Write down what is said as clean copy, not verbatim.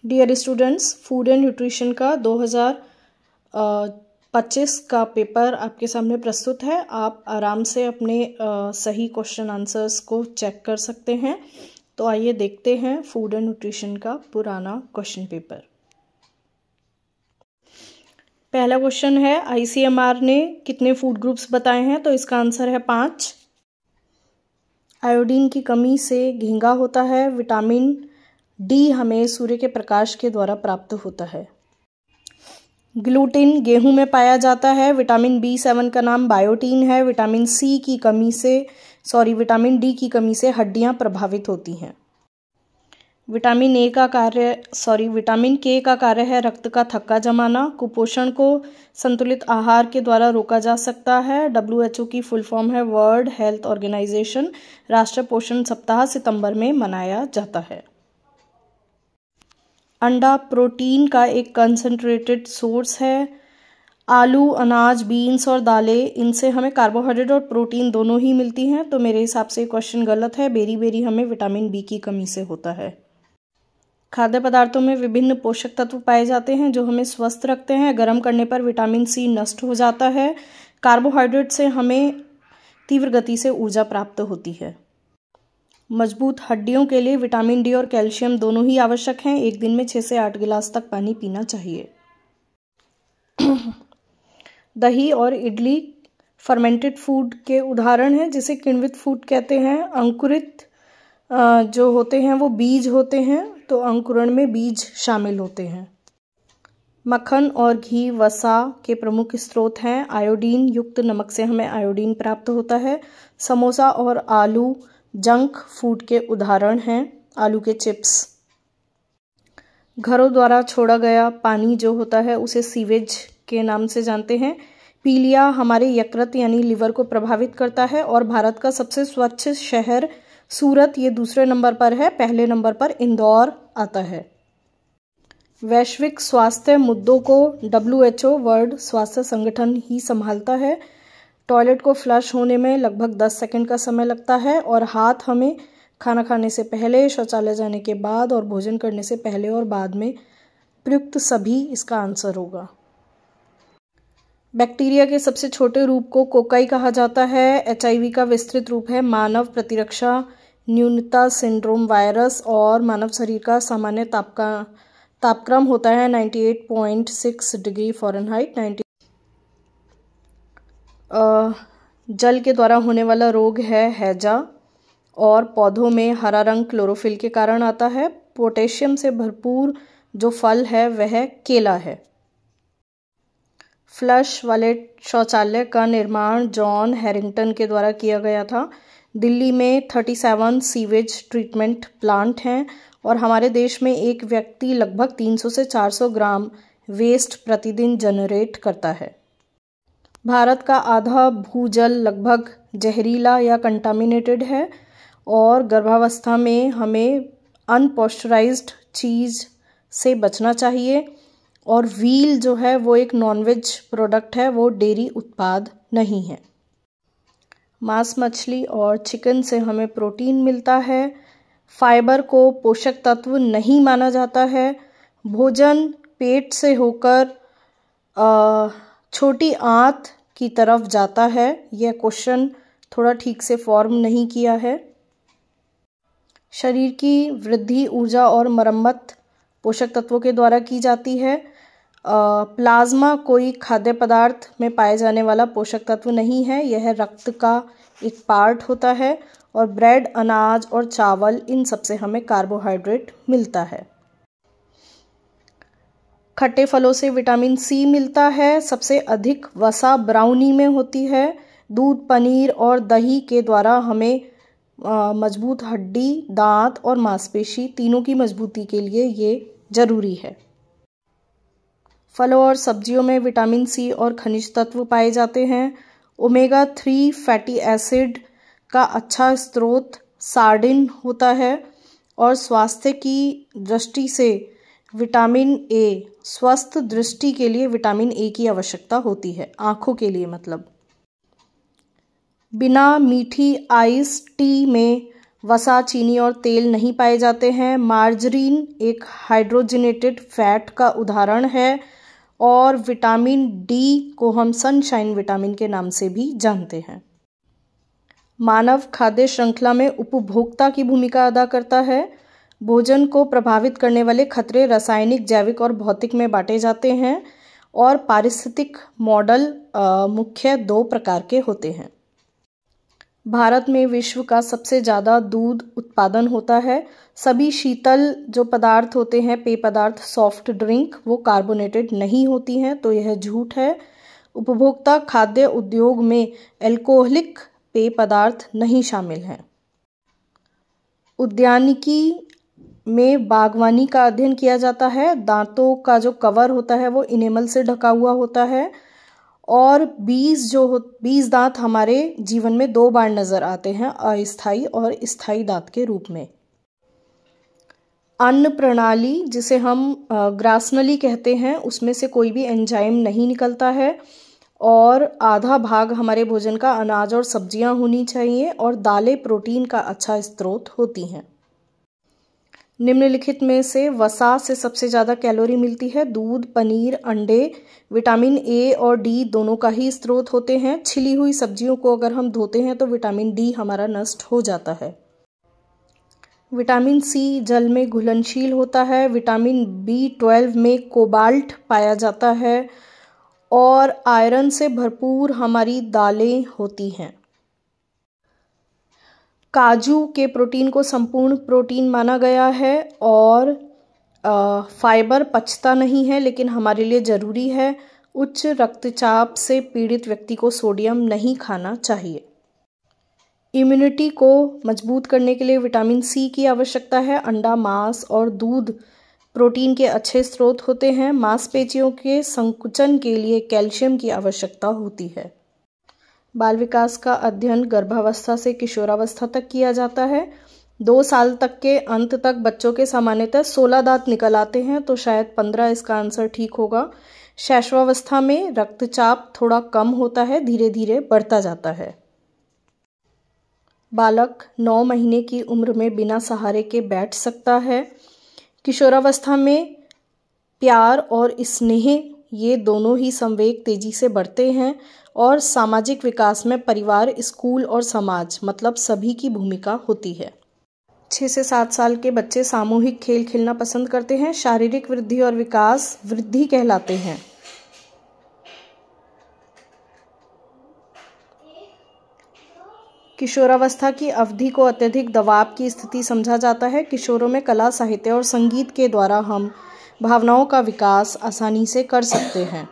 Dear students, food and nutrition का 2025 का paper आपके सामने प्रस्तुत है। आप आराम से अपने सही क्वेश्चन आंसर्स को चेक कर सकते हैं। तो आइए देखते हैं फूड एंड न्यूट्रिशन का पुराना क्वेश्चन पेपर। पहला क्वेश्चन है, आईसीएमआर ने कितने फूड ग्रुप्स बताए हैं? तो इसका आंसर है 5। आयोडीन की कमी से घेंगा होता है। विटामिन डी हमें सूर्य के प्रकाश के द्वारा प्राप्त होता है। ग्लूटिन गेहूं में पाया जाता है। विटामिन B7 का नाम बायोटीन है। विटामिन डी की कमी से हड्डियां प्रभावित होती हैं। विटामिन के का कार्य है रक्त का थक्का जमाना। कुपोषण को संतुलित आहार के द्वारा रोका जा सकता है। WHO की फुल फॉर्म है वर्ल्ड हेल्थ ऑर्गेनाइजेशन। राष्ट्रीय पोषण सप्ताह सितंबर में मनाया जाता है। अंडा प्रोटीन का एक कंसंट्रेटेड सोर्स है। आलू, अनाज, बीन्स और दालें, इनसे हमें कार्बोहाइड्रेट और प्रोटीन दोनों ही मिलती हैं। तो मेरे हिसाब से क्वेश्चन गलत है। बेरी हमें विटामिन बी की कमी से होता है। खाद्य पदार्थों में विभिन्न पोषक तत्व पाए जाते हैं जो हमें स्वस्थ रखते हैं। गर्म करने पर विटामिन सी नष्ट हो जाता है। कार्बोहाइड्रेट से हमें तीव्र गति से ऊर्जा प्राप्त होती है। मजबूत हड्डियों के लिए विटामिन डी और कैल्शियम दोनों ही आवश्यक हैं। एक दिन में 6 से 8 गिलास तक पानी पीना चाहिए। दही और इडली फर्मेंटेड फूड के उदाहरण हैं जिसे किण्वित फूड कहते हैं। अंकुरित जो होते हैं वो बीज होते हैं, तो अंकुरण में बीज शामिल होते हैं। मक्खन और घी वसा के प्रमुख स्रोत हैं। आयोडीन युक्त नमक से हमें आयोडीन प्राप्त होता है। समोसा और आलू जंक फूड के उदाहरण हैं। आलू के चिप्स। घरों द्वारा छोड़ा गया पानी जो होता है उसे सीवेज के नाम से जानते हैं। पीलिया हमारे यकृत यानी लिवर को प्रभावित करता है। और भारत का सबसे स्वच्छ शहर सूरत, ये दूसरे नंबर पर है। पहले नंबर पर इंदौर आता है। वैश्विक स्वास्थ्य मुद्दों को WHO वर्ल्ड स्वास्थ्य संगठन ही संभालता है। टॉयलेट को फ्लश होने में लगभग 10 सेकंड का समय लगता है। और हाथ हमें खाना खाने से पहले, शौचालय जाने के बाद और भोजन करने से पहले और बाद में प्रयुक्त सभी इसका आंसर होगा। बैक्टीरिया के सबसे छोटे रूप को कोकाई कहा जाता है। HIV का विस्तृत रूप है मानव प्रतिरक्षा न्यूनता सिंड्रोम वायरस। और मानव शरीर का सामान्य तापक्रम होता है 98.6 डिग्री फ़ारेनहाइट। जल के द्वारा होने वाला रोग है हैजा। और पौधों में हरा रंग क्लोरोफिल के कारण आता है। पोटेशियम से भरपूर जो फल है वह केला है। फ्लश वाले शौचालय का निर्माण जॉन हैरिंगटन के द्वारा किया गया था। दिल्ली में 37 सीवेज ट्रीटमेंट प्लांट हैं। और हमारे देश में एक व्यक्ति लगभग 300 से 400 ग्राम वेस्ट प्रतिदिन जनरेट करता है। भारत का आधा भूजल लगभग जहरीला या कंटामिनेटेड है। और गर्भावस्था में हमें अनपॉस्चराइज्ड चीज़ से बचना चाहिए। और व्हील जो है वो एक नॉनवेज प्रोडक्ट है, वो डेयरी उत्पाद नहीं है। मांस, मछली और चिकन से हमें प्रोटीन मिलता है। फाइबर को पोषक तत्व नहीं माना जाता है। भोजन पेट से होकर छोटी आंत की तरफ जाता है। यह क्वेश्चन थोड़ा ठीक से फॉर्म नहीं किया है। शरीर की वृद्धि, ऊर्जा और मरम्मत पोषक तत्वों के द्वारा की जाती है। प्लाज्मा कोई खाद्य पदार्थ में पाए जाने वाला पोषक तत्व नहीं है, यह रक्त का एक पार्ट होता है। और ब्रेड, अनाज और चावल, इन सब से हमें कार्बोहाइड्रेट मिलता है। खट्टे फलों से विटामिन सी मिलता है। सबसे अधिक वसा ब्राउनी में होती है। दूध, पनीर और दही के द्वारा हमें मजबूत हड्डी, दांत और मांसपेशी तीनों की मजबूती के लिए ये जरूरी है। फलों और सब्जियों में विटामिन सी और खनिज तत्व पाए जाते हैं। ओमेगा 3 फैटी एसिड का अच्छा स्रोत सार्डिन होता है। और स्वास्थ्य की दृष्टि से विटामिन ए, स्वस्थ दृष्टि के लिए विटामिन ए की आवश्यकता होती है, आंखों के लिए मतलब। बिना मीठी आइस टी में वसा, चीनी और तेल नहीं पाए जाते हैं। मार्जरीन एक हाइड्रोजनेटेड फैट का उदाहरण है। और विटामिन डी को हम सनशाइन विटामिन के नाम से भी जानते हैं। मानव खाद्य श्रृंखला में उपभोक्ता की भूमिका अदा करता है। भोजन को प्रभावित करने वाले खतरे रासायनिक, जैविक और भौतिक में बांटे जाते हैं। और पारिस्थितिक मॉडल मुख्य 2 प्रकार के होते हैं। भारत में विश्व का सबसे ज़्यादा दूध उत्पादन होता है। सभी शीतल जो पदार्थ होते हैं, पेय पदार्थ, सॉफ्ट ड्रिंक, वो कार्बोनेटेड नहीं होती हैं, तो यह झूठ है। उपभोक्ता खाद्य उद्योग में एल्कोहलिक पेय पदार्थ नहीं शामिल हैं। उद्यानिकी में बागवानी का अध्ययन किया जाता है। दांतों का जो कवर होता है वो इनेमल से ढका हुआ होता है। और बीज दांत हमारे जीवन में 2 बार नजर आते हैं, अस्थायी और स्थायी दांत के रूप में। अन्न प्रणाली, जिसे हम ग्रासनली कहते हैं, उसमें से कोई भी एंजाइम नहीं निकलता है। और आधा भाग हमारे भोजन का अनाज और सब्जियां होनी चाहिए। और दालें प्रोटीन का अच्छा स्रोत होती हैं। निम्नलिखित में से वसा से सबसे ज़्यादा कैलोरी मिलती है। दूध, पनीर, अंडे विटामिन ए और डी दोनों का ही स्रोत होते हैं। छिली हुई सब्जियों को अगर हम धोते हैं तो विटामिन डी हमारा नष्ट हो जाता है। विटामिन सी जल में घुलनशील होता है। विटामिन B12 में कोबाल्ट पाया जाता है। और आयरन से भरपूर हमारी दालें होती हैं। काजू के प्रोटीन को संपूर्ण प्रोटीन माना गया है। और फाइबर पचता नहीं है, लेकिन हमारे लिए ज़रूरी है। उच्च रक्तचाप से पीड़ित व्यक्ति को सोडियम नहीं खाना चाहिए। इम्यूनिटी को मजबूत करने के लिए विटामिन सी की आवश्यकता है। अंडा, मांस और दूध प्रोटीन के अच्छे स्रोत होते हैं। मांसपेशियों के संकुचन के लिए कैल्शियम की आवश्यकता होती है। बाल विकास का अध्ययन गर्भावस्था से किशोरावस्था तक किया जाता है। 2 साल तक के अंत तक बच्चों के सामान्यतः 16 दांत निकल आते हैं, तो शायद 15 इसका आंसर ठीक होगा। शैशवावस्था में रक्तचाप थोड़ा कम होता है, धीरे धीरे बढ़ता जाता है। बालक 9 महीने की उम्र में बिना सहारे के बैठ सकता है। किशोरावस्था में प्यार और स्नेह, ये दोनों ही संवेग तेजी से बढ़ते हैं। और सामाजिक विकास में परिवार, स्कूल और समाज, मतलब सभी की भूमिका होती है। 6 से 7 साल के बच्चे सामूहिक खेल खेलना पसंद करते हैं। शारीरिक वृद्धि और विकास वृद्धि कहलाते हैं। किशोरावस्था की अवधि को अत्यधिक दबाव की स्थिति समझा जाता है। किशोरों में कला, साहित्य और संगीत के द्वारा हम भावनाओं का विकास आसानी से कर सकते हैं।